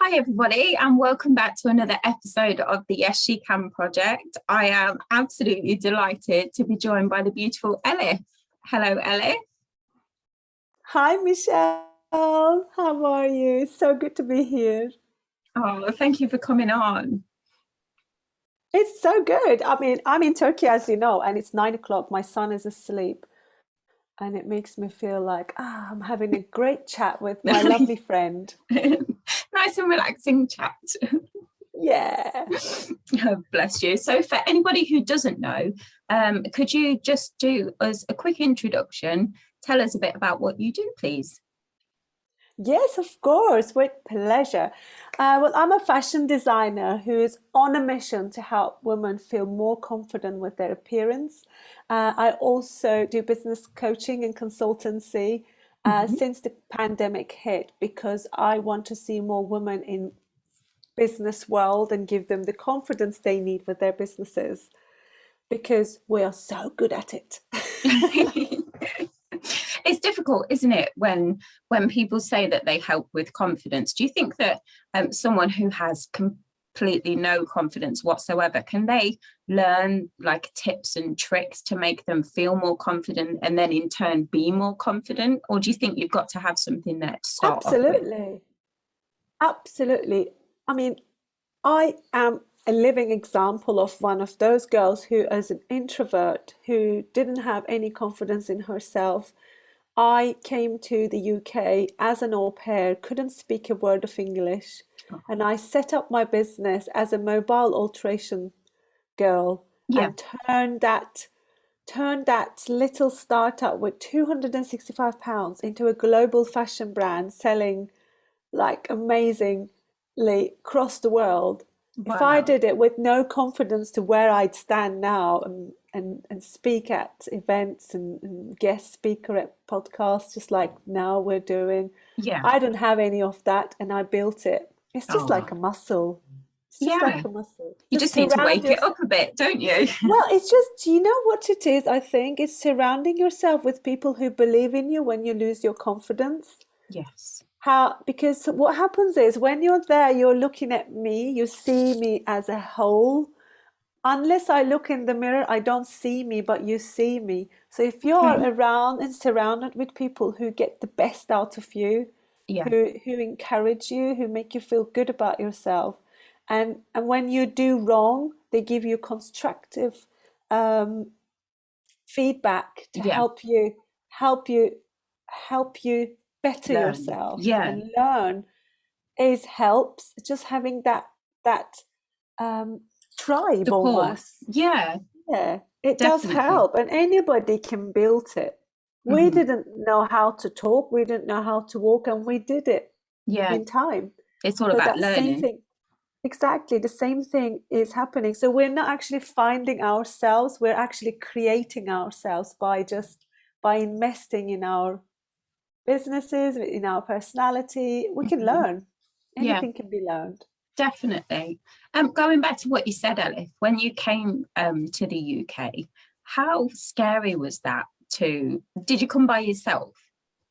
Hi everybody, and welcome back to another episode of the Yes She Can project. I am absolutely delighted to be joined by the beautiful Elif. Hello Elif. Hi Michelle, how are you? So good to be here. Oh, thank you for coming on. It's so good. I mean, I'm in Turkey, as you know, and it's 9 o'clock. My son is asleep, and it makes me feel like I'm having a great chat with my lovely friend. Nice and relaxing chat. Yeah. Oh, bless you. So for anybody who doesn't know, could you just do us a quick introduction? Tell us a bit about what you do, please. Yes, of course, with pleasure. Well, I'm a fashion designer who is on a mission to help women feel more confident with their appearance. I also do business coaching and consultancy since the pandemic hit because I want to see more women in business world and give them the confidence they need with their businesses because we are so good at it. It's difficult, isn't it, when people say that they help with confidence? Do you think that someone who has completely no confidence whatsoever, can they learn like tips and tricks to make them feel more confident and then in turn be more confident? Or do you think you've got to have something there to start off with? Absolutely. Absolutely. I mean, I am a living example of one of those girls who, as an introvert, who didn't have any confidence in herself. I came to the UK as an au pair, couldn't speak a word of English, and I set up my business as a mobile alteration girl Yeah. and turned that little startup with £265 into a global fashion brand selling like amazingly across the world. If I Wow. did it with no confidence to where I'd stand now and speak at events and guest speaker at podcasts, just like now we're doing, Yeah. I don't have any of that and I built it. It's just Oh, like a muscle. It's just yeah. like a muscle. You Just just need to surround wake it yourself. up a bit, don't you? Well, it's just, you know what it is, I think? It's surrounding yourself with people who believe in you when you lose your confidence. Yes. Because what happens is when you're there, you're looking at me, you see me as a whole. Unless I look in the mirror, I don't see me, but you see me. So if you're Okay. around and surrounded with people who get the best out of you, Yeah. who encourage you, who make you feel good about yourself, and when you do wrong, they give you constructive um, feedback to Yeah. help you, help you better Learn. yourself Yeah. and learn is helps. Just having that um, tribe Support. almost. Yeah, Yeah, it does definitely. help, and anybody can build it. We Hmm. didn't know how to talk, we didn't know how to walk, and we did it Yeah, in time. it's all So about that same learning. thing, exactly the same thing is happening. So we're not actually finding ourselves, we're actually creating ourselves by investing in our businesses, in our personality. We can Mhm. learn. Yeah, Anything can be learned. definitely. Going back to what you said, Elif, when you came to the UK, how scary was that did you come by yourself?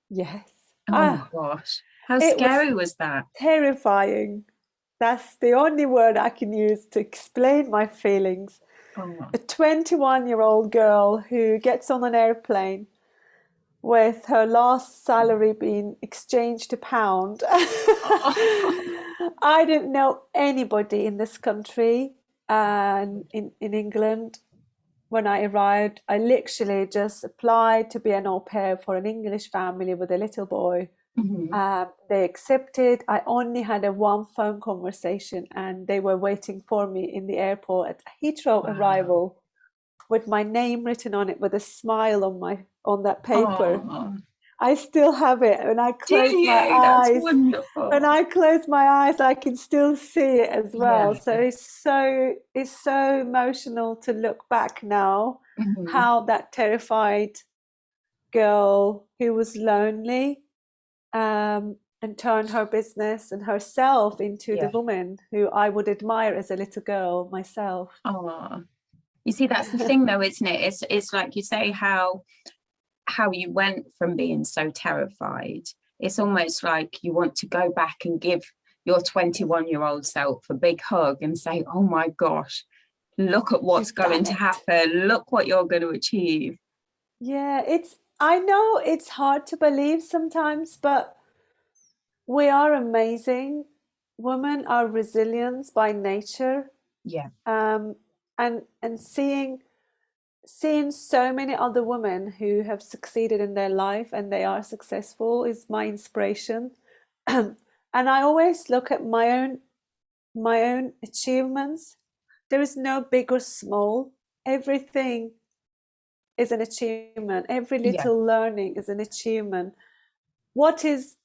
Yes. Oh my gosh, how It was scary was that? terrifying. That's the only word I can use to explain my feelings. Oh, A 21-year-old girl who gets on an airplane with her last salary being exchanged to pound. oh. I didn't know anybody in this country and in England when I arrived. I literally just applied to be an au pair for an English family with a little boy. Mhm. They accepted. I only had a one phone conversation, and they were waiting for me in the airport at Heathrow Wow. arrival with my name written on it with a smile on that paper. Oh, I still have it. do you? That's When wonderful. I close my eyes, I can still see it as well. Yeah. So it's so emotional to look back now, Mhm. how that terrified girl who was lonely and turn her business and herself into the Yeah. woman who I would admire as a little girl myself. Oh, you see, that's the thing though, isn't it? It's like you say how you went from being so terrified. It's almost like you want to go back and give your 21-year-old self a big hug and say, oh my gosh, look at what's going to happen. Look what you're going to achieve. Yeah, I know it's hard to believe sometimes, but we are amazing. Women are resilient by nature. Yeah. And seeing so many other women who have succeeded in their life and they are successful is my inspiration. And I always look at my own achievements. There is no big or small. Everything is an achievement. Every Yeah. little learning is an achievement. What is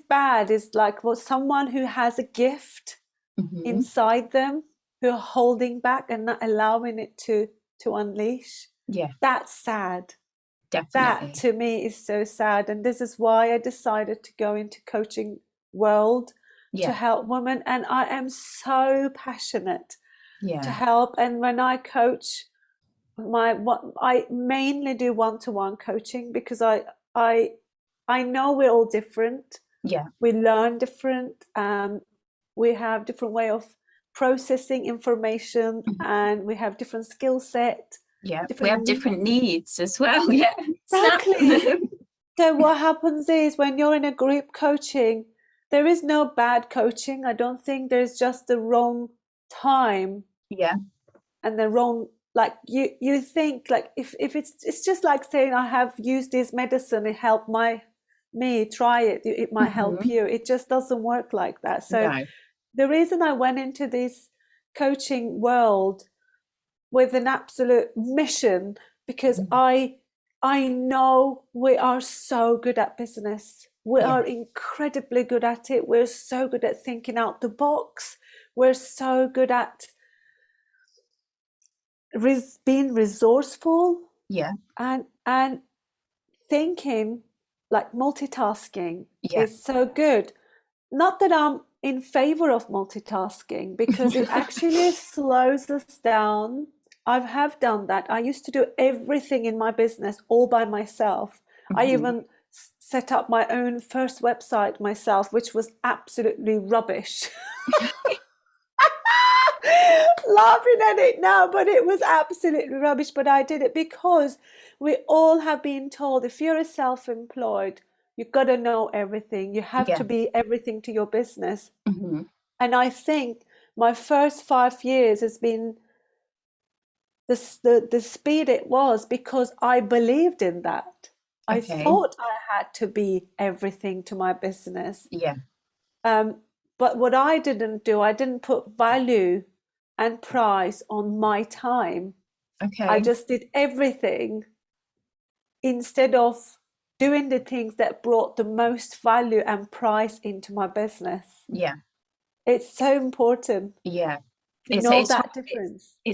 bad is like, well, someone who has a gift inside them, who are holding back and not allowing it to unleash. Yeah. That's sad. Definitely. That to me is so sad. And this is why I decided to go into coaching world to help women. And I am so passionate to help. And when I coach, I mainly do one-to-one coaching because I know we're all different. Yeah. We learn different. We have different way of processing information, and we have different skill set. Yeah, we have different needs as well. Yeah, exactly. So what happens is when you're in a group coaching, there is no bad coaching. I don't think there's just the wrong time. Yeah. And the wrong, like you think like if it's just like saying I have used this medicine, it helped me, try it, it might help you. It just doesn't work like that. So the reason I went into this coaching world with an absolute mission, because I know we are so good at business. We are incredibly good at it. We're so good at thinking out the box. We're so good at being resourceful. Yeah. And thinking, like multitasking is so good. Not that I'm in favor of multitasking, because it actually slows us down. I have done that. I used to do everything in my business all by myself. I even set up my own first website myself, which was absolutely rubbish. Laughing at it now, but it was absolutely rubbish. But I did it because we all have been told, if you're a self-employed, you've got to know everything. You have to be everything to your business. And I think my first 5 years has been the speed it was because I believed in that. I thought I had to be everything to my business. But what I didn't do, I didn't put value and price on my time. I just did everything instead of doing the things that brought the most value and price into my business. It's so important. It's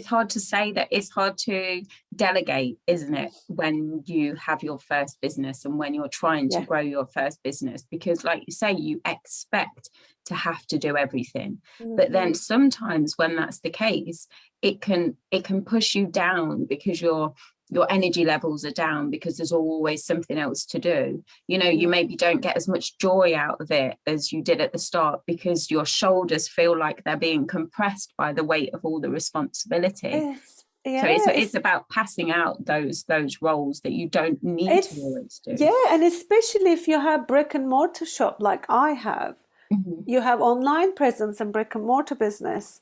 hard to say that. It's hard to delegate, isn't it, when you have your first business and when you're trying to grow your first business, because like you say, you expect to have to do everything. But then sometimes when that's the case, it can push you down because your energy levels are down because there's always something else to do. You know, you maybe don't get as much joy out of it as you did at the start because your shoulders feel like they're being compressed by the weight of all the responsibility. So it's about passing out those roles that you don't need to always do. And especially if you have brick and mortar shop like I have, you have online presence and brick and mortar business.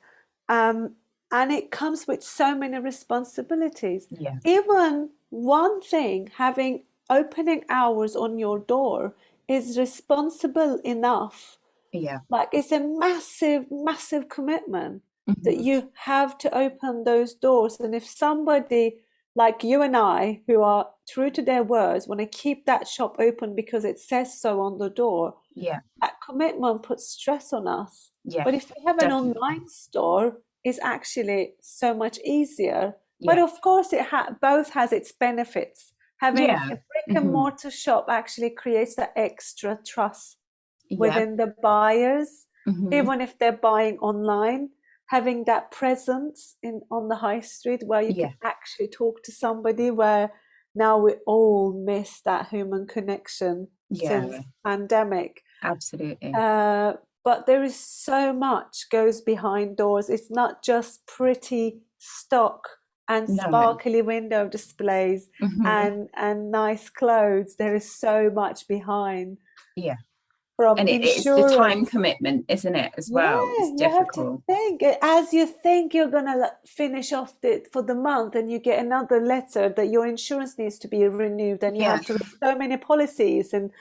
And it comes with so many responsibilities. Even one thing, having opening hours on your door is responsible enough. Like it's a massive, massive commitment that you have to open those doors. And if somebody like you and I, who are true to their words, want to keep that shop open because it says so on the door, that commitment puts stress on us. But if we have an online store, it's actually so much easier. But of course, it both has its benefits. Having a brick and mortar shop actually creates that extra trust within the buyers, even if they're buying online. Having that presence on the high street where you can actually talk to somebody, where now we all miss that human connection since pandemic. Absolutely. but there is so much goes behind doors. It's not just pretty stock and No. sparkly window displays Hmm. and nice clothes. There is so much behind, Yeah. from And it's the time insurance. commitment, isn't it, as well? Yeah, It's you have to difficult. think. As you think you're gonna finish off for the month, and you get another letter that your insurance needs to be renewed, and you Yeah. have to read so many policies and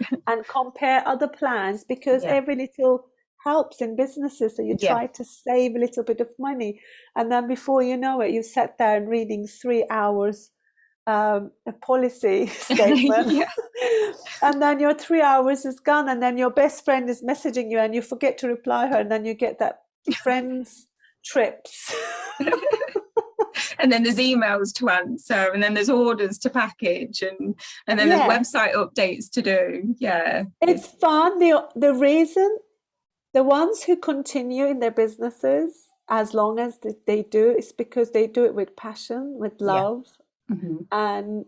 compare other plans, because Yeah. every little helps in businesses. So you Yeah. try to save a little bit of money, and then before you know it, you sat there and reading 3 hours a policy statement. Yeah. And then your 3 hours is gone, and then your best friend is messaging you and you forget to reply her, and then you get that friends trips. And then there's emails to answer, and then there's orders to package, and then there's Yeah, website updates to do. Yeah. it's fun. The reason, the ones who continue in their businesses as long as they do, is because they do it with passion, with Yeah. love, Hmm. and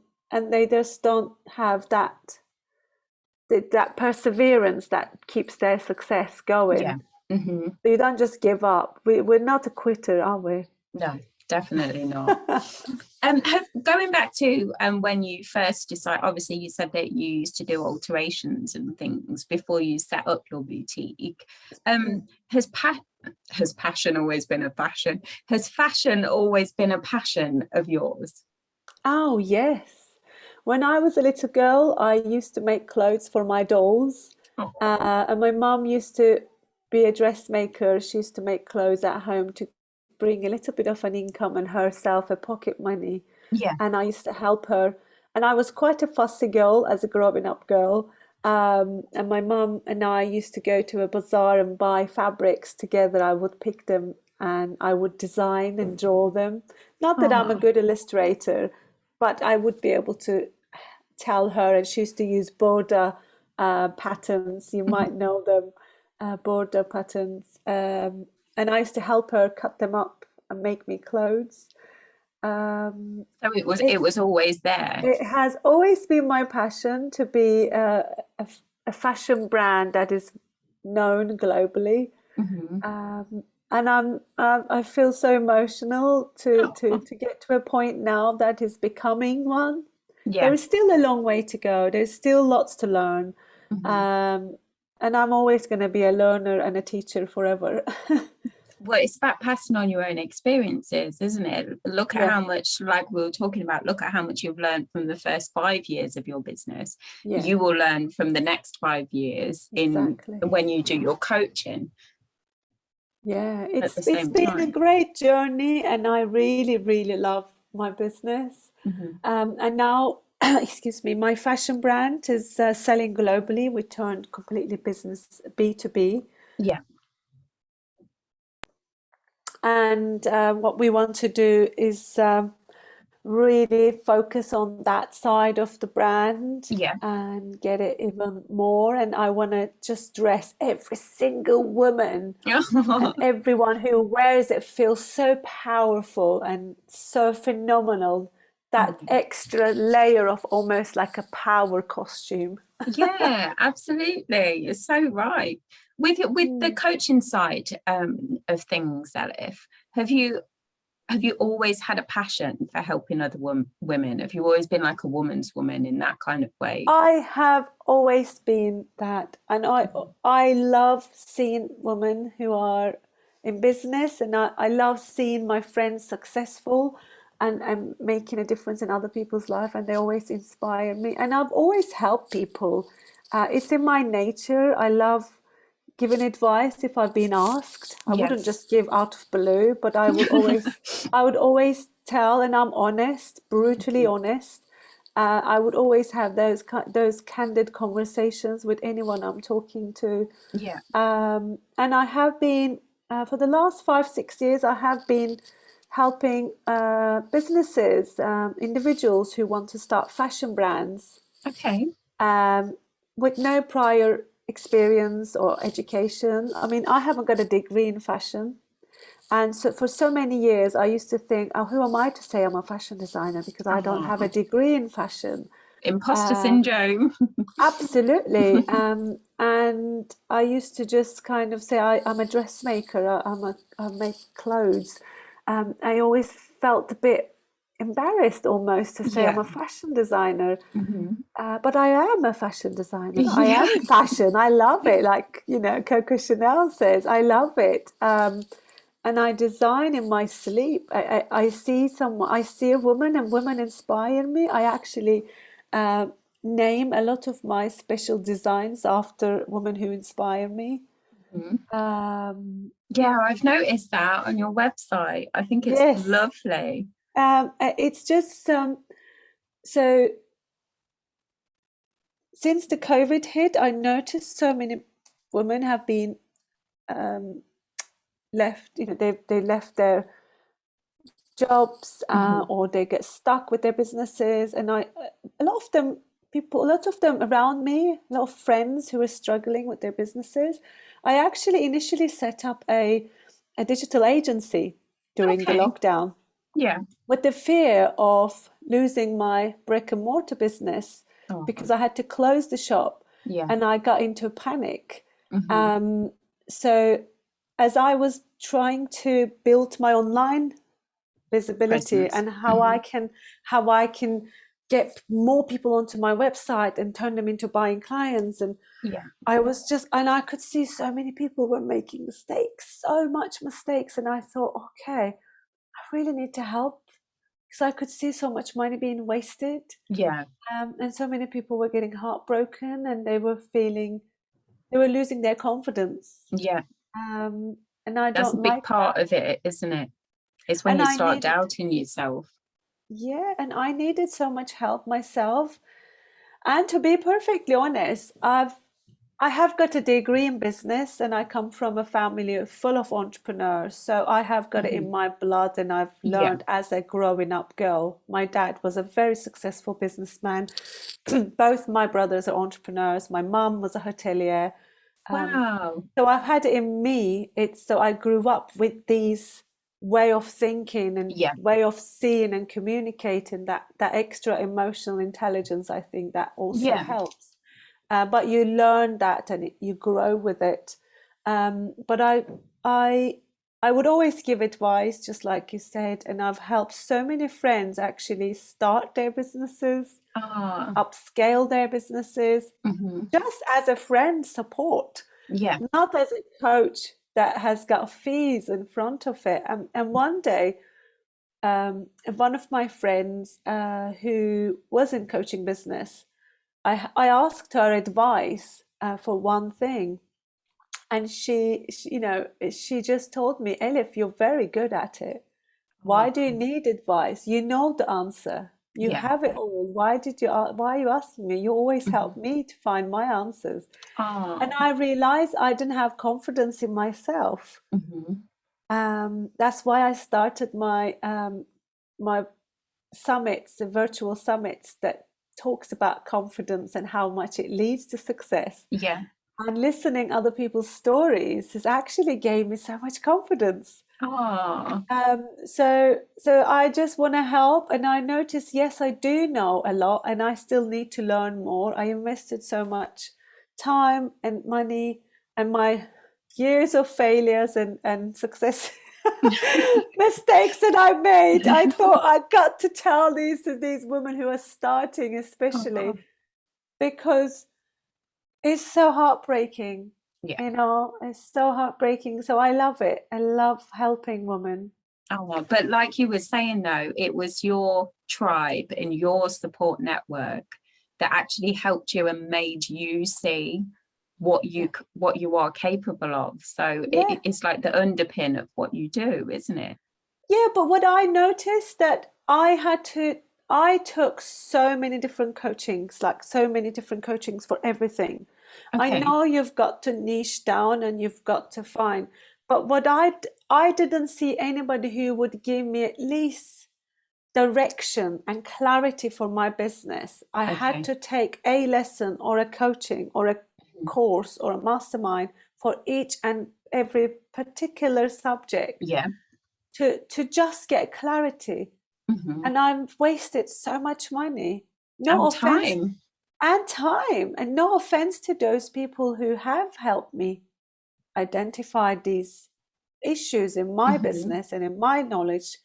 they just don't have that perseverance that keeps their success Yeah. going. Hmm. So you don't just give up. We're not a quitter, are we? No, definitely not. Going back to when you first decided, obviously you said that you used to do alterations and things before you set up your boutique. Um, has has passion always been a passion? Has fashion always been a passion of yours? Oh, yes. When I was a little girl, I used to make clothes for my dolls. Oh, And my mum used to be a dressmaker. She used to make clothes at home to bring a little bit of an income and herself a pocket money. yeah. And I used to help her. And I was quite a fussy girl as a growing up girl. And my mum and I used to go to a bazaar and buy fabrics together. I would pick them and I would design and draw them. Not that I'm a Oh, good illustrator, but I would be able to tell her. And she used to use border patterns. You might mhm. know them, border patterns. And I used to help her cut them up and make me clothes. Um, So it it's was always there. it has always been my passion to be a fashion brand that is known globally. Hmm. Um, and I feel so emotional Oh, to get to a point now that is becoming one. There yeah. is still a long way to go. There's still lots to learn. Hmm. Um, and I'm always going to be a learner and a teacher forever. Well, it's about passing on your own experiences, isn't it? Look at Yeah, how much, like we were talking about, look at how much you've learned from the first 5 years of your business. yeah, You will learn from the next 5 years in exactly. when you do your coaching Yeah, at the it's same been a time. great journey, and I really, really love my business. Hmm. And now, excuse me, my fashion brand is selling globally. We turned completely business B2B. Yeah, And what we want to do is really focus on that side of the brand yeah. and get it even more. And I want to just dress every single woman, and everyone who wears it feels so powerful and so phenomenal. Oh, That extra layer of almost like a power costume. yeah, absolutely. You're so right. With the Mm. coaching side of things, Elif, have you have you always had a passion for helping other women? Have you always been like a woman's woman in that kind of way? I have always been that, and I love seeing women who are in business, and I love seeing my friends successful and making a difference in other people's life, and they always inspire me. And I've always helped people. It's in my nature. I love giving advice if I've been asked. I Yeah. wouldn't just give out of blue, but I would always tell, and I'm honest, brutally honest. I would always have those candid conversations with anyone I'm talking to. Yeah. And I have been, for the last 5, 6 years, I have been helping businesses, individuals who want to start fashion brands, Okay. um, with no prior experience or education. I mean, I haven't got a degree in fashion. And so for so many years, I used to think, oh, who am I to say I'm a fashion designer, because I don't have a Oh, degree in fashion. Imposter Um, syndrome. Absolutely. And I used to just kind of say, I'm a dressmaker, I make clothes. I always felt a bit embarrassed almost to say I'm Yeah. a fashion designer. Hmm. But I am a fashion designer. I Yeah. am fashion. I love it. Like, Coco Chanel says, I love it. And I design in my sleep. I see someone, I see a woman, and women inspire me. I actually uh, name a lot of my special designs after women who inspire me. Mhm. Um, Yeah, I've noticed that on your website. I think it's yes, lovely. it's just so since the COVID hit, I noticed so many women have been um, left. They left their jobs, Hmm. or they get stuck with their businesses, and a lot of them a lot of them around me, a lot of friends who are struggling with their businesses. I actually initially set up a digital agency during the Okay. lockdown Yeah. with the fear of losing my brick and mortar business, Oh, because I had to close the shop, yeah. and I got into a panic. Hmm. Um, so as I was trying to build my online visibility Presence. and Hmm. how I can get more people onto my website and turn them into buying clients, and Yeah. I could see so many people were making mistakes, so much mistakes, and I thought, okay, I really need to help, because I could see so much money being wasted, Yeah. and so many people were getting heartbroken, and they were losing their confidence, Yeah. um, and I That's a don't big like part that. of it, isn't it? It's when And you I start needed, doubting yourself. yeah, and I needed so much help myself. And to be perfectly honest, I have got a degree in business, and I come from a family full of entrepreneurs. So I have got it in Hmm. my blood, and I've Yeah. learned as a growing up girl. My dad was a very successful businessman. Both my brothers are entrepreneurs. My mum was a hotelier. Um, Wow. so I've had it in me. It's so I grew up with these way of thinking and Yeah. way of seeing and communicating, that extra emotional intelligence. I think that also Yeah. helps. But you learn that, and you grow with it. But I, I would always give advice, just like you said, and I've helped so many friends actually start their businesses, Ah. upscale their businesses, Hmm. just as a friend support, Yeah. not as a coach that has got fees in front of it. And one day, one of my friends who was in coaching business, I asked her advice for one thing, and she just told me, Elif, you're very good at it. Why do you Oh, need advice? You know the answer. You yeah. have it all. Why are you asking me? You always help Hmm. me to find my answers. And Oh. I realized I didn't have confidence in myself. Hmm. That's why I started my summits, the virtual summits that talks about confidence and how much it leads to success. Yeah. And listening other people's stories has actually gave me so much confidence. Oh. So I just want to help, and I notice, yes, I do know a lot, and I still need to learn more. I invested so much time and money, and my years of failures and success mistakes that I made. I thought I got to tell these women who are starting, especially Oh, because it's so heartbreaking. yeah. It's so heartbreaking. So I love it. I love helping women. Oh, but like you were saying though, it was your tribe and your support network that actually helped you and made you see Yeah. what you are capable of. So Yeah. it's like the underpin of what you do, isn't it? Yeah, but what I noticed that I took so many different coachings, like so many different coachings for everything. I Okay. know you've got to niche down and you've got to find, but I didn't see anybody who would give me at least direction and clarity for my business. I had Okay. to take a lesson or a coaching or a Mhm. course or a mastermind for each and every particular subject Yeah. to just get clarity. Hmm. And I've wasted so much money No And offense. time. And time. And no offense to those people who have helped me identify these issues in my business and in my knowledge.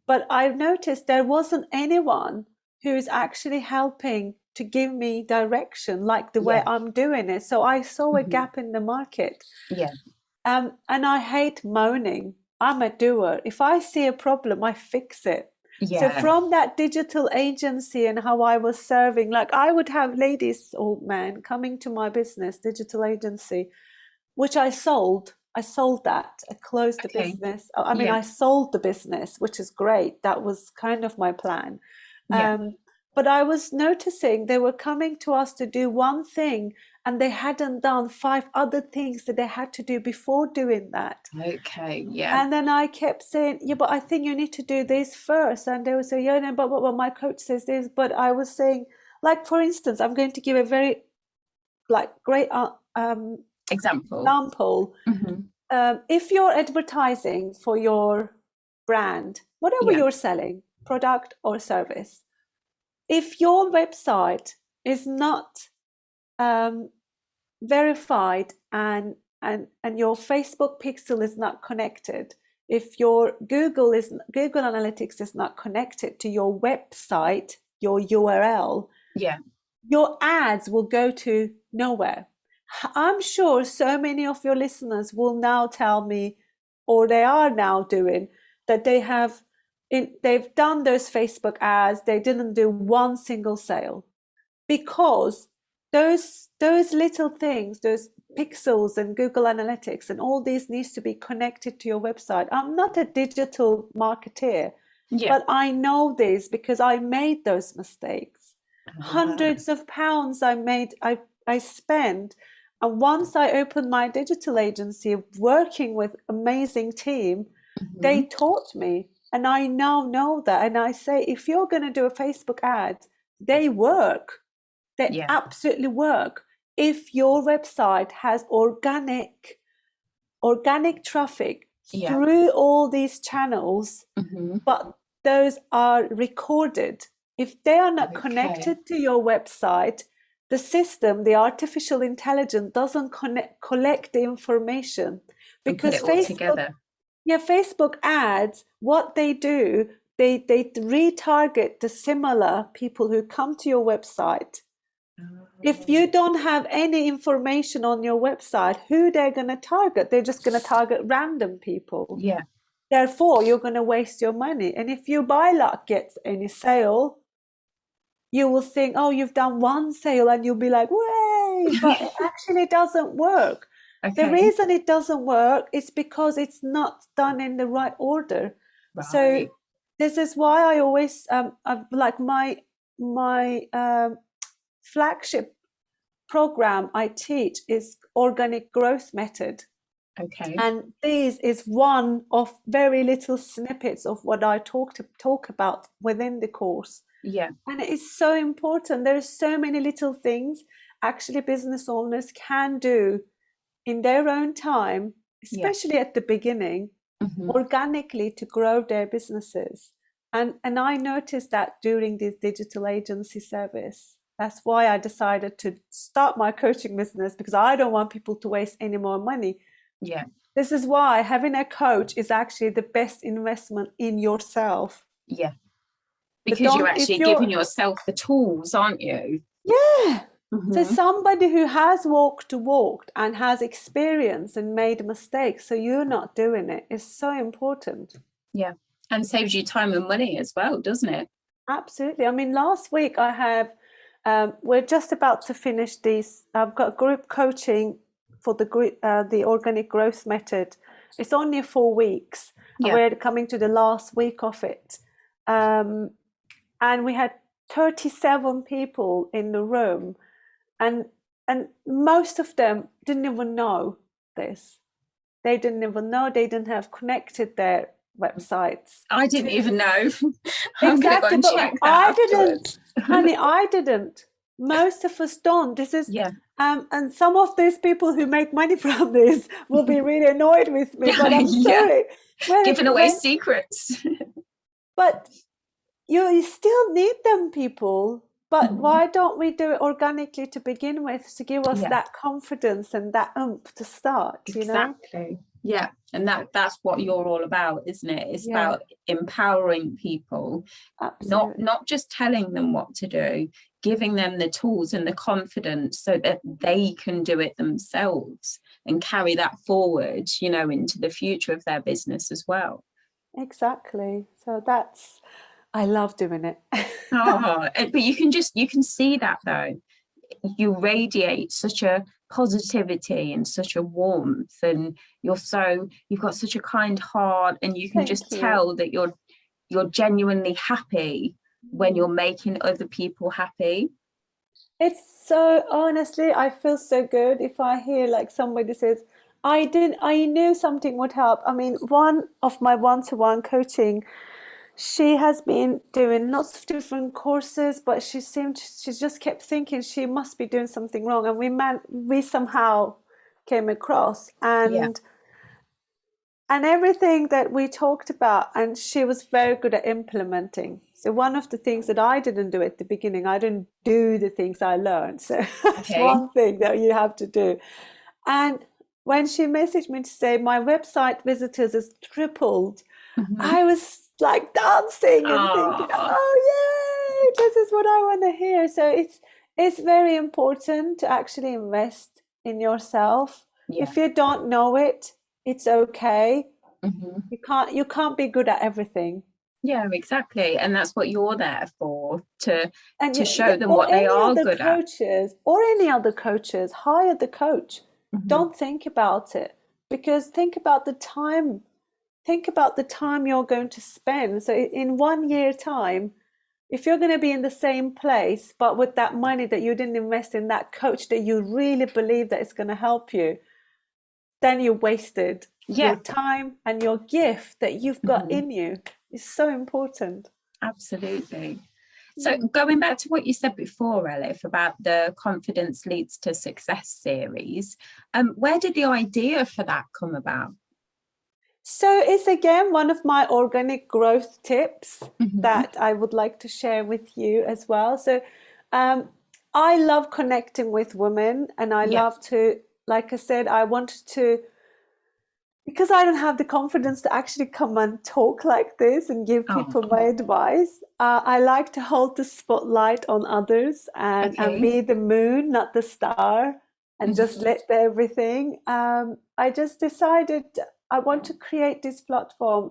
But I've noticed there wasn't anyone who's actually helping to give me direction like the way I'm doing it. So I saw a gap in the market. Yeah. And I hate moaning. I'm a doer. If I see a problem, I fix it. So Yeah. from that digital agency and how I was serving, like I would have ladies or men coming to my business, digital agency, which I sold. I sold that. I closed the business. I mean, I sold the business, which is great. That was kind of my plan. But I was noticing they were coming to us to do one thing and they hadn't done 5 other things that they had to do before doing that. Okay, yeah. And then I kept saying, yeah, but I think you need to do this first. And they would say, yeah, no, but my coach says this. But I was saying, like, for instance, I'm going to give a very great example. If you're advertising for your brand, whatever you're selling, product or service, if your website is not verified and your Facebook pixel is not connected, if your Google Analytics is not connected to your website, your URL, your ads will go to nowhere. I'm sure so many of your listeners will now tell me, or they are now doing, that they've done those Facebook ads, they didn't do one single sale because those little things, those pixels and Google Analytics and all these needs to be connected to your website. I'm not a digital marketeer, but I know this because I made those mistakes. Hundreds of pounds I spent. And once I opened my digital agency, working with amazing team, they taught me. And I now know that. And I say, if you're going to do a Facebook ad, they work. They absolutely work. If your website has organic traffic through all these channels, but those are recorded. If they are not connected to your website, the system, the artificial intelligence, doesn't collect the information because Facebook ads, what they do, they retarget the similar people who come to your website. If you don't have any information on your website, who they're going to target, they're just going to target random people. Therefore, you're going to waste your money. And if you by luck get any sale, you will think, oh, you've done one sale, and you'll be like, way, but it actually doesn't work. The reason it doesn't work is because it's not done in the right order. So this is why I always like my flagship program I teach is organic growth method. And this is one of very little snippets of what I talk about within the course. And it is so important. There are so many little things actually business owners can do in their own time, especially at the beginning, organically to grow their businesses. And I noticed that during this digital agency service. That's why I decided to start my coaching business, because I don't want people to waste any more money. This is why having a coach is actually the best investment in yourself. Because you're actually giving yourself the tools, aren't you? So somebody who has walked and has experience and made mistakes, so you're not doing it, is so important. And saves you time and money as well, doesn't it? Absolutely. I mean, last week I have we're just about to finish these. I've got group coaching for the organic growth method. It's only 4 weeks. And we're coming to the last week of it. And we had 37 people in the room, and most of them didn't even know this. They didn't even know. They didn't have connected their websites. I didn't even know. I'm going to go and check that I afterwards. didn't, honey. I didn't. Most of us don't. This is and some of these people who make money from this will be really annoyed with me. But I'm sorry, giving away secrets. But you still need them, people. But Mhm. why don't we do it organically to begin with, to give us Yeah. that confidence and that oomph to start, you know? Exactly. Yeah. And that's what you're all about, isn't it? It's Yeah, about empowering people, absolutely. not just telling them what to do, giving them the tools and the confidence so that they can do it themselves and carry that forward, into the future of their business as well. Exactly. So I love doing it. Oh, but you can see that though. You radiate such a positivity and such a warmth, and you've got such a kind heart, and you can Thank just you. tell that you're genuinely happy when you're making other people happy. It's so honestly, I feel so good if I hear like somebody says, I knew something would help. I mean, one of my one-to-one coaching, she has been doing lots of different courses, but she just kept thinking she must be doing something wrong. And we somehow came across Yeah. and everything that we talked about, and she was very good at implementing. So one of the things that I didn't do at the beginning, I didn't do the things I learned. So that's Okay. one thing that you have to do. And when she messaged me to say my website visitors has tripled, Hmm. I was like dancing and thinking, Oh, oh yay, this is what I want to hear. So it's very important to actually invest in yourself. yeah. If you don't know it, it's okay. Hmm. You can't be good at everything. Yeah, exactly. And that's what you're there for, to And show them or what they any are other good at. coaches, hire the coach. Hmm. Don't think about it, because think about the time you're going to spend. So in 1 year time, if you're going to be in the same place, but with that money that you didn't invest in that coach that you really believe that it's going to help you, then you wasted your Yeah. time, and your gift that you've got Hmm. in you is so important. Absolutely. So Mm. going back to what you said before, Elif, about the Confidence Leads to Success series, where did the idea for that come about? So it's again one of my organic growth tips Hmm. that I would like to share with you as well. So um, I love connecting with women, and I Yeah. love to, like I said, I wanted to, because I don't have the confidence to actually come and talk like this and give Oh, people my advice. I like to hold the spotlight on others, and okay. be the moon, not the star, and just Hmm. let everything. I just decided I want to create this platform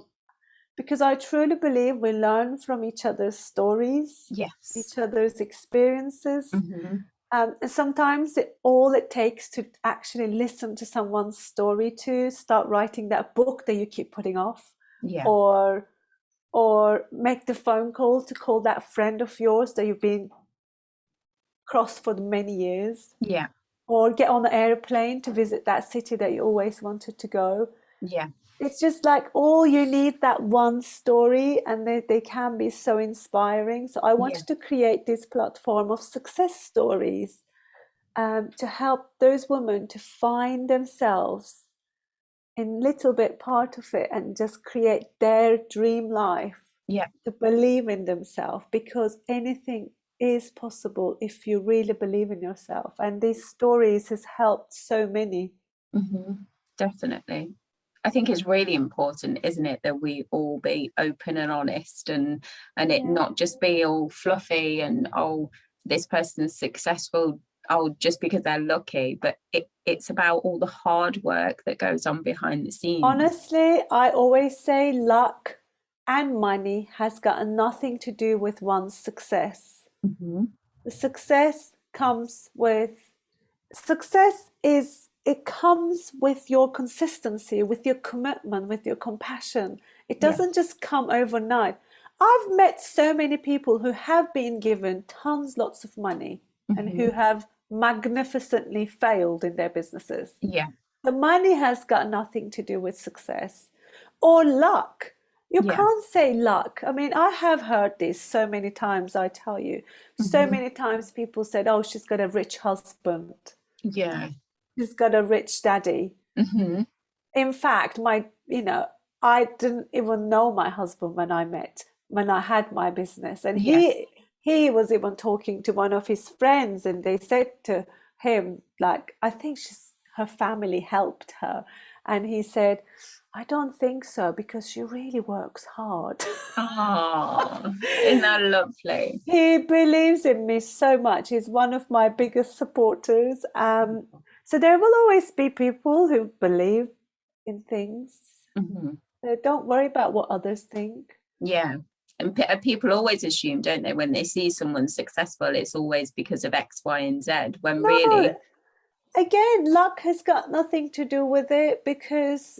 because I truly believe we learn from each other's stories, Yes. each other's experiences. Hmm. And sometimes all it takes to actually listen to someone's story, to start writing that book that you keep putting off, Yeah. or make the phone call to call that friend of yours that you've been cross for many years, Yeah. or get on the airplane to visit that city that you always wanted to go. Yeah. It's just like all you need, that one story, and they can be so inspiring. So I Yeah. wanted to create this platform of success stories, to help those women to find themselves in little bit part of it and just create their dream life, Yeah. to believe in themselves, because anything is possible if you really believe in yourself. And these stories has helped so many. Hmm. Definitely. I think it's really important, isn't it, that we all be open and honest, and it Yeah. not just be all fluffy and, oh, this person's successful, oh, just because they're lucky, but it's about all the hard work that goes on behind the scenes. Honestly, I always say luck and money has got nothing to do with one's success. Hmm. The success is, it comes with your consistency, with your commitment, with your compassion. It Yeah. doesn't just come overnight. I've met so many people who have been given tons, lots of money, and Hmm. who have magnificently failed in their businesses. Yeah. The money has got nothing to do with success or luck. You Yeah. can't say luck. I mean, I have heard this so many times, I tell you. So Hmm. many times people said, oh, she's got a rich husband, Yeah. she's got a rich daddy. Hmm. In fact, I didn't even know my husband when I had my business. And Yeah. he was even talking to one of his friends, and they said to him, like, I think her family helped her. And he said, I don't think so, because she really works hard. Oh, isn't that lovely? He believes in me so much. He's one of my biggest supporters. So there will always be people who believe in things. Mhm. So don't worry about what others think. Yeah. And people always assume, don't they, when they see someone successful, it's always because of X, Y, and Z, when No, really, again, luck has got nothing to do with it, because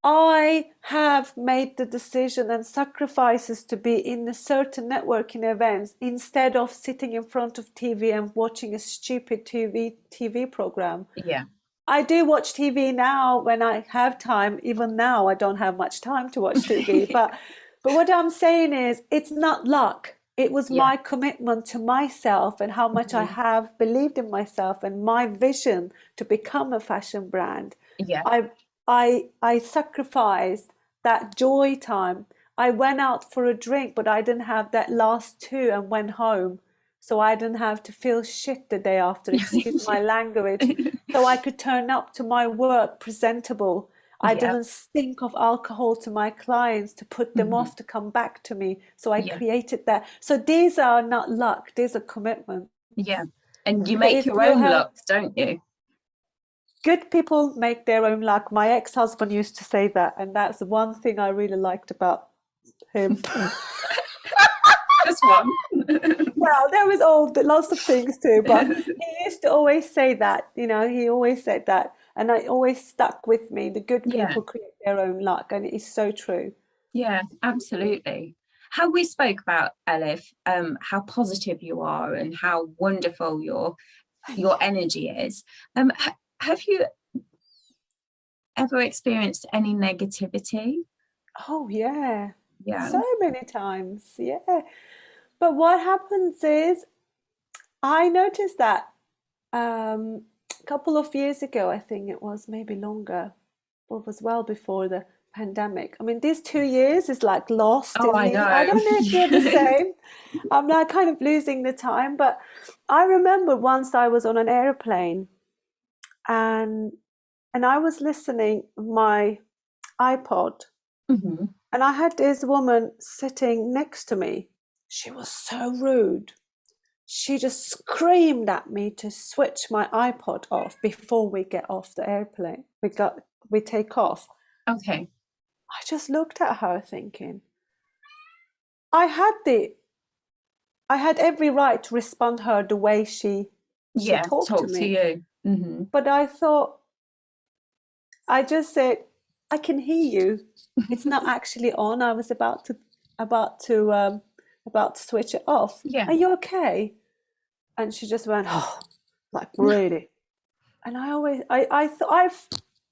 I have made the decision and sacrifices to be in a certain networking events instead of sitting in front of TV and watching a stupid TV program. yeah, I do watch TV now when I have time. Even now, I don't have much time to watch TV. But what I'm saying is, it's not luck. It was yeah, my commitment to myself and how much I mhm, have believed in myself and my vision to become a fashion brand. yeah, I I sacrificed that joy time. I went out for a drink, but I didn't have that last two and went home. So I didn't have to feel shit the day after, excuse my language, so I could turn up to my work presentable. I yeah, didn't stink of alcohol to my clients to put them mhm, off to come back to me. So I yeah, created that. So these are not luck, these are commitments. yeah. And you So make if your you own have looks, don't you? good people make their own luck. My ex-husband used to say that, and that's the one thing I really liked about him. Just one. Well, there was lots of things too, but he used to always say that, he always said that, and it always stuck with me. The good Yeah, people create their own luck, and it is so true. yeah, absolutely. How we spoke about, Elif, how positive you are and how wonderful Thank your you. energy is. Have you ever experienced any negativity? Oh, yeah, Yeah. so many times. Yeah. But what happens is, I noticed that a couple of years ago, I think it was, maybe longer, it was well before the pandemic. I mean, these 2 years is like lost Oh, in I me. I know. don't know if you're the same. I'm like kind of losing the time, but I remember once I was on an airplane, and I was listening my iPod, Mhm. and I had this woman sitting next to me. She was so rude. She just screamed at me to switch my iPod off before we get off the airplane. We take off. Okay. I just looked at her thinking, I had the I had every right to respond to her the way she Yeah, talked to talk to me. you. Mhm. But I thought, I just said, I can hear you. It's not actually on. I was about to about to switch it off. Yeah. Are you okay? And she just went, oh, like really. And I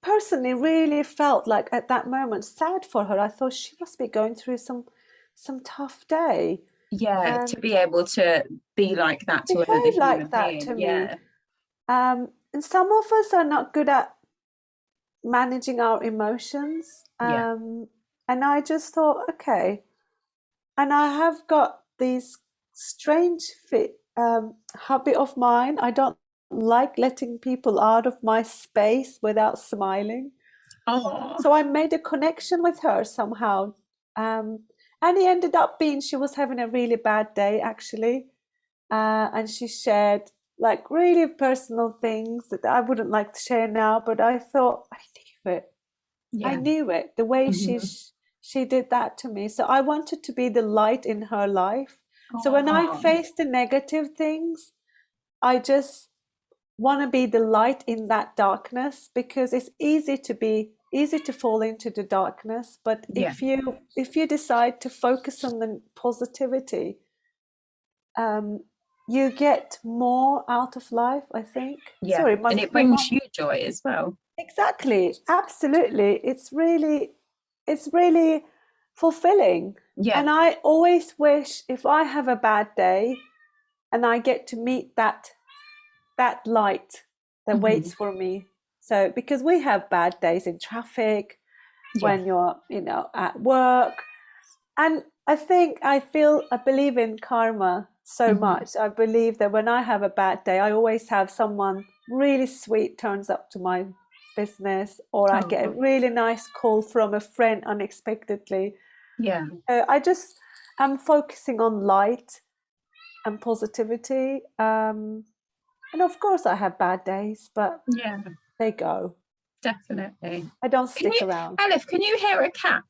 personally really felt like at that moment sad for her. I thought she must be going through some tough day Yeah, to and be able to be like that to another behave human like that being. to me. Yeah. And some of us are not good at managing our emotions. Yeah. And I just thought, okay. And I have got these strange habit of mine. I don't like letting people out of my space without smiling. Oh, So I made a connection with her somehow. Um, and it ended up being she was having a really bad day, actually. And she shared like really personal things that I wouldn't like to share now, but I thought, I knew it. I yeah. knew it, the way Mhm. she did that to me. So I wanted to be the light in her life. So when I Oh, face the negative things, I just want to be the light in that darkness, because it's easy to fall into the darkness, but yeah. if you decide to focus on the positivity, um you get more out of life, I think. Yeah. Sorry, And it my brings mom. you joy as well. Exactly, absolutely. It's really fulfilling. Yeah. And I always wish, if I have a bad day and I get to meet that light that Mhm. waits for me. So because we have bad days in traffic, Yeah. when you're, at work. And I believe in karma. so Mhm. much. I believe that when I have a bad day, I always have someone really sweet turns up to my business, or I get a Oh, really nice call from a friend unexpectedly. yeah, I just am focusing on light and positivity. And of course, I have bad days, but yeah, they go. definitely. I don't Can stick you, around. Elif, can you hear a cat?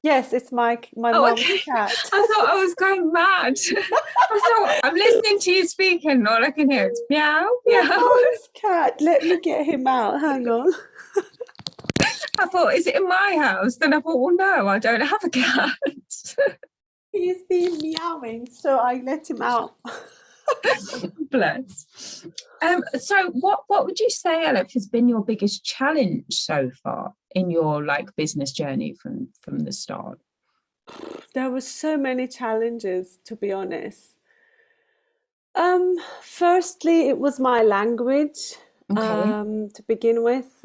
Yes, it's my Oh, mom's okay. cat. I thought I was going mad. I thought I'm listening to you speaking, and all I can hear is meow, My meow. mom's cat. Let me get him out. Hang on. I thought, is it in my house? Then I thought, well, no, I don't have a cat. He's been meowing, so I let him out. Bless. So what would you say, Elif, has been your biggest challenge so far in your like business journey from the start? There were so many challenges, to be honest. Firstly, it was my language, Okay. to begin with,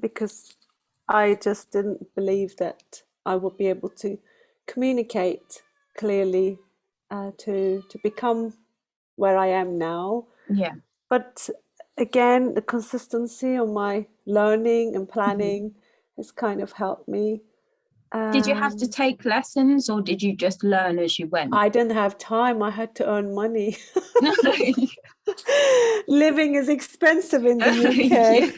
because I just didn't believe that I would be able to communicate clearly, to become where I am now. Yeah. But again, the consistency of my learning and Mhm. planning has kind of helped me. Did you have to Um, take lessons or did you just learn as you went? I didn't have time. I had to earn money. Living is expensive in the Yeah. UK,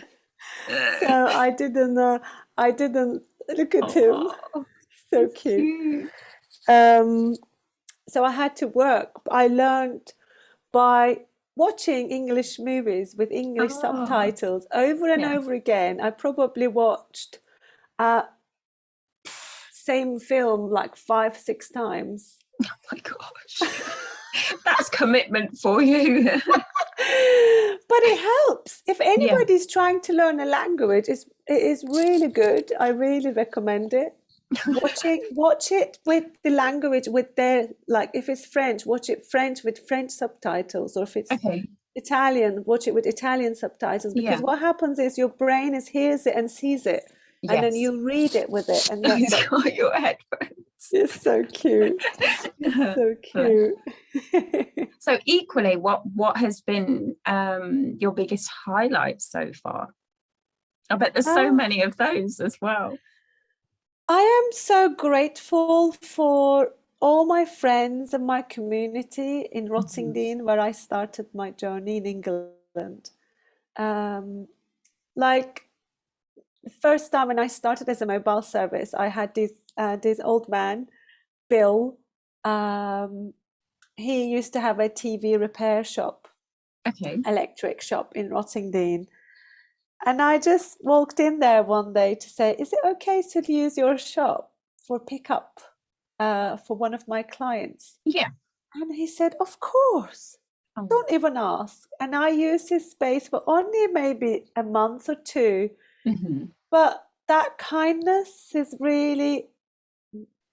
so I didn't look at him. Oh, So that's cute. cute. Um, so I had to work. I learned by watching English movies with English Oh, subtitles over and yeah. over again. I probably watched uh, same film like 5, 6 times. Oh my gosh. That's commitment for you. But it helps. If Yeah. anybody's trying to learn a language, it is really good. I really recommend it. Watch it with the language with their, like if it's French, watch it French with French subtitles, or if it's Okay. Italian, watch it with Italian subtitles, because Yeah. what happens is your brain is hears it and sees it, and then Yes. you read it with it, and He's got your headphones. it's so cute. It's so Bless. cute. So equally, what has been your biggest highlight so far? I bet there's so Ah, many of those as well. I am so grateful for all my friends and my community in Mhm. Rottingdean, where I started my journey in England. Um, like the first time when I started as a mobile service, I had this old man, Bill. Um, he used to have a TV repair shop, Okay. electric shop in Rottingdean. And I just walked in there one day to say, is it okay to use your shop for pickup for one of my clients? Yeah. And he said, of course, Oh, don't even ask. And I used his space for only maybe a month or two. mhm. But that kindness is really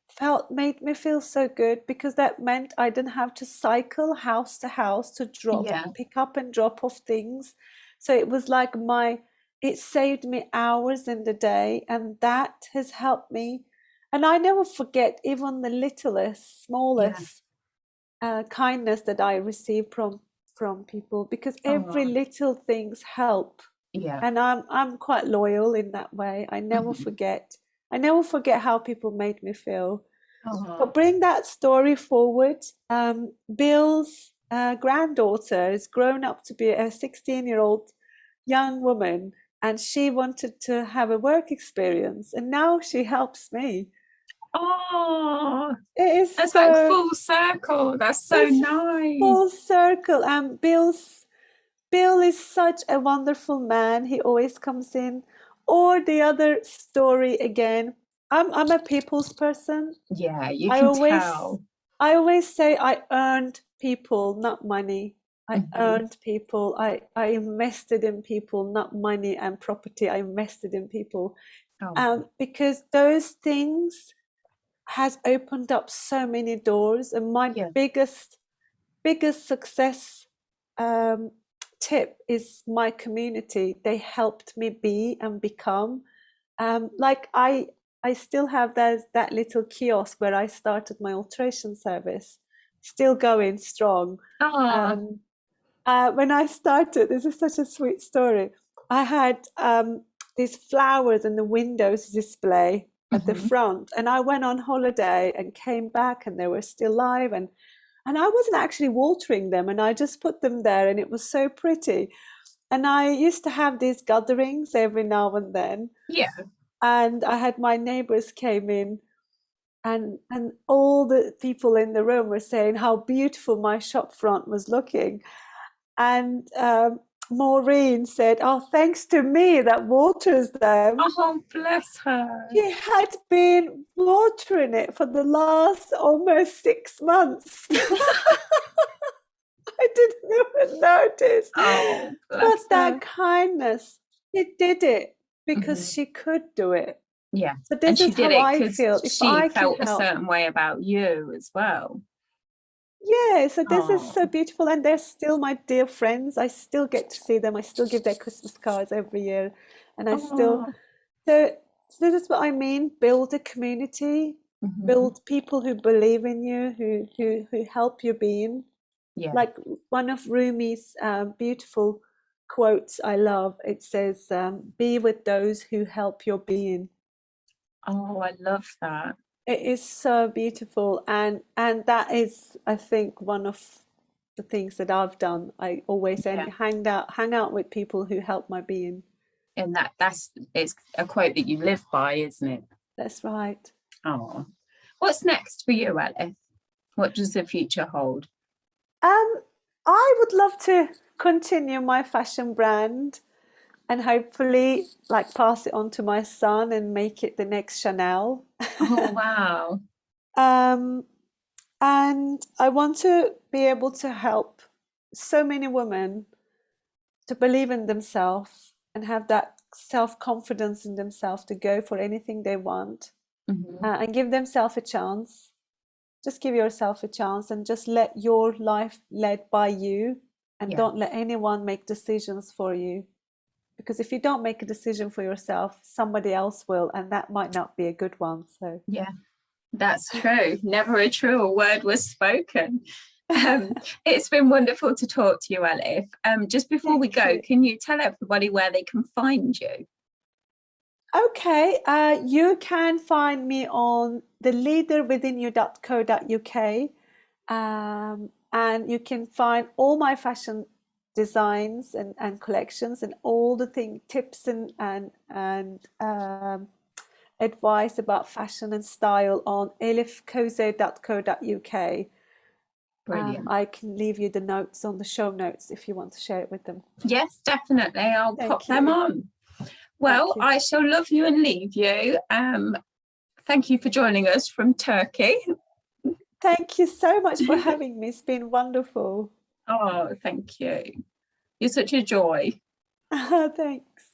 felt made me feel so good, because that meant I didn't have to cycle house to house to Yeah. pick up and drop off things. So it was like it saved me hours in the day, and that has helped me. And I never forget even the littlest, Yeah. smallest kindness that I receive from people, because every Oh, little things help. yeah. And I'm quite loyal in that way. I never Mhm. forget. I never forget how people made me feel. Oh, But bring that story forward. Bill's granddaughter has grown up to be a 16-year-old young woman, and she wanted to have a work experience, and now she helps me. oh, It is that's like so, full circle. That's so it's nice. full circle. And Bill is such a wonderful man. He always comes in. Or the other story again. I'm a people's person. Yeah, you I can always tell. I always say I earned people, not money. I Mhm. earned people. I invested in people, not money and property. I invested in people. Oh, Because those things has opened up so many doors. And my yeah. biggest success um, tip is my community. They helped me be and become. Like I still have that little kiosk where I started my alteration service still going strong. Oh. When I started, this is such a sweet story. I had these flowers in the windows display at the front, and I went on holiday and came back, and they were still live, and I wasn't actually watering them, and I just put them there, and it was so pretty. And I used to have these gatherings every now and then. Yeah. And I had my neighbors came in, and all the people in the room were saying how beautiful my shop front was looking. And Maureen said, "Oh, thanks to me that waters them." Oh, bless her. She had been watering it for the last almost 6 months. I didn't even notice. Oh, But bless that her. kindness, she did it because she could do it. Yeah. So And this she is did how it I because feel. If she I can felt a help. certain way about you as well. Yeah, so this is Oh. so beautiful, and they're still my dear friends. I still get to see them. I still give their Christmas cards every year, and I still. Oh. So this is what I mean. Build a community, build people who believe in you, who help you being. Yeah. Like one of Rumi's beautiful quotes I love. It says, "Be with those who help your being." Oh, I love that. It is so beautiful, and that is, I think, one of the things that I've done. I always Yeah. hang out with people who help my being. And it's a quote that you live by, isn't it? That's right. Oh. What's next for you, Elif? What does the future hold? I would love to continue my fashion brand and hopefully like pass it on to my son and make it the next Chanel. Oh, wow. Um, and I want to be able to help so many women to believe in themselves and have that self-confidence in themselves to go for anything they want, and give themselves a chance. Just give yourself a chance and just let your life led by you, and don't let anyone make decisions for you. Because if you don't make a decision for yourself, somebody else will, and that might not be a good one. So yeah, that's true. Never a truer word was spoken. It's been wonderful to talk to you, Elif. Just before we go, can you tell everybody where they can find you? Okay, you can find me on theleaderwithinyou.co.uk, and you can find all my fashion designs and collections and all the tips and advice about fashion and style on elifkose.co.uk. Brilliant. I can leave you the notes on the show notes if you want to share it with them. Yes, definitely. I'll pop them on. Well, Thank you. I shall love you and leave you. Thank you for joining us from Turkey. Thank you so much for having me. It's been wonderful. Oh, thank you. You're such a joy. Thanks.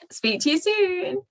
Speak to you soon.